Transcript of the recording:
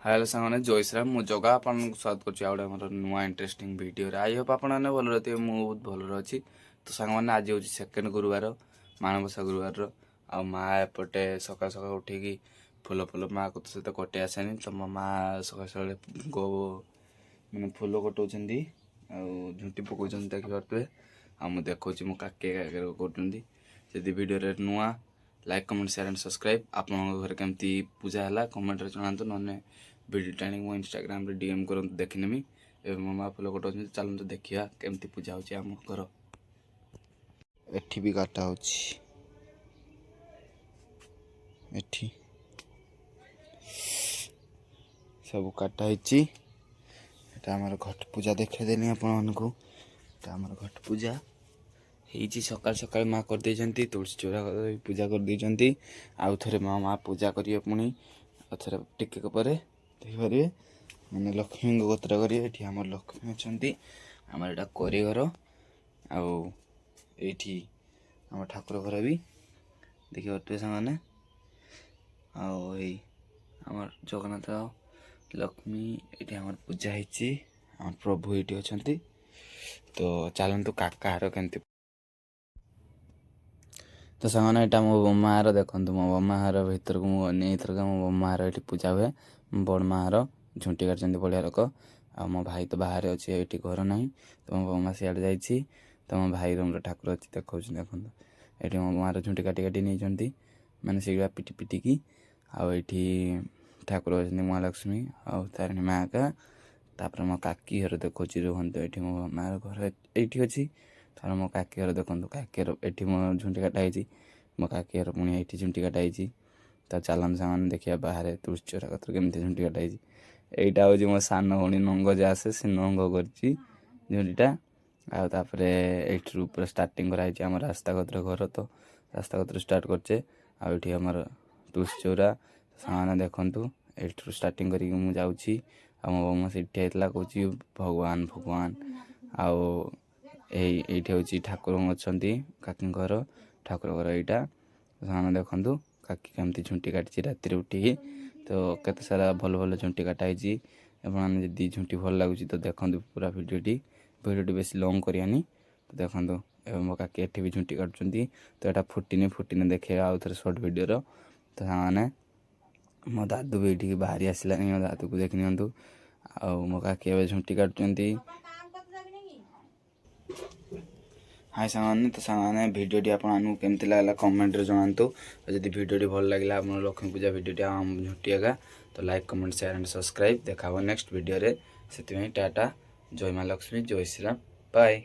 Hello सांगने जय श्रीराम मु जगह आपन स्वागत करछि आउडे हमर नुवा इंटरेस्टिंग वीडियो रे आई होप आपन ने भल रहते मु बहुत भल रहछि। तो सांग माने आज होछि सेकंड गुरुवार माणबसा गुरुवार रो आ मा एपटे सका सका उठी की फूल फूल मा को से तो कटे आसेनी तो मा सका सका गो माने फूल कटौछंदी आ झुंटी पकोछंदी देखि परतवे आ मु देखौछि मु काके काके कोटुंदी जदी वीडियो रे नुवा like comment share and subscribe आपन घर केमती पूजा हला कमेंट रे जणांतु नने वीडियो टाणी मो इंस्टाग्राम रे डीएम करंतु देखिनेमी ए ममा फूल कटौछंदी चलंतु देखिया केमती पूजा होछि हम घर एठी भी काटा होछि एठी सब काटा हिची एटा हमर घट पूजा देखे देनी आपन मानको एटा हमर घट पूजा ହେଇଛି ସକାଳ ସକାଳ ମା କରିଦେଇଛନ୍ତି ତୁଳସୀ ଚଉରା ପୂଜା କରିଦେଇଛନ୍ତି ଆଉ ଥରେ ମା ପୂଜା କରିବେ ପୁଣି ଆଉ ଥରେ ଟିକେ ପରେ ଦେଖିପାରିବେ ମାନେ ଲକ୍ଷ୍ମୀଙ୍କ ଗୋତ୍ର କରିବେ ଏଠି ଆମର ଲକ୍ଷ୍ମୀ ଅଛନ୍ତି ଆମର ଏଇଟା କୋରି ଘର ଆଉ ଏଇଠି ଆମ ଠାକୁର ଘର ବି ଦେଖିପାରୁଥିବେ ସେମାନେ ଆଉ ଏଇ ଆମର ଜଗନ୍ନାଥ ଲକ୍ଷ୍ମୀ ଏଇଠି ଆମର ପୂଜା ହେଇଛି ଆମର ପ୍ରଭୁ ଏଇଠି ଅଛନ୍ତି ତ ଚାଲନ୍ତୁ କାକାର କେମିତି तो सामने यहाँ मो बमार देखो मो बमार भर को मुझे मो बमार ये पूजा हुए बड़ मार झुंटी काटती बढ़िया लोक आ मो भाई तो बाहर अच्छे ये घर ना तो मो बमा सियाड़े जाइए तो मो भाई रूम ठाकुर अच्छी देखो देखो ये मो बमार झुंटी काटी काटी नहीं मैंने सीढ़ा पिटी पिटिकी आठी ठाकुर अच्छे महालक्ष्मी आ तारिणी माँ का तापर मो काकी घर देखो रुहतु ये मो बमार घर ये अच्छी तार मो काकी घर देखो काकीर ये मो झुंटी काटाई मो काकीर पुणी ये झुंटी काटाई तो चलन सामान देखिए बाहर तुलसी चौरा कतर केमती झुंटी काटाई यहीटा हूँ मो सान भणी नंग जो आसे से नंग कर झुंटीटा आपर ये पूरा स्टार्टिंग कराई आम रास्ता कतर घर तो रास्ता कतर स्टार्ट करचे आम तुलसी चौरा सामान देखु ये स्टार्टिंग कर जाऊँगी मो बम से कहूँ भगवान भगवान आउ ये हूँ ठाकुर अच्छा काकी घर ठाकुर घर यहाँ सामान देखु काकी केमती झुंटी काटी राति उठिकी तो केते सारा भल भल झुंटी काटाई जी झुंटी भल लगुच तो देखो पूरा भिडियोटी बेस लंग करानी तो देखो मो काकी एठी भी झुंटी काटुंट तो यहाँ फुटिनी फुटिनी देखे आउ थे सर्ट भिडियो तो सामने मो दादू भी ये बाहरी आसला मो दादू को देखी नि मो काकी ए झुंटी काटुंट हाय सामान्य तो सामान्य वीडियोटी आपको केमती लगला कमेंट रे जणांतु जदि वीडियोटी भल लगिला आपन लक्ष्मी पूजा वीडियोटी आम झुटिएगा तो like comment share and subscribe देखा नेक्स्ट वीडियो रे सेति टाटा जय माँ लक्ष्मी जय श्रीराम बाय।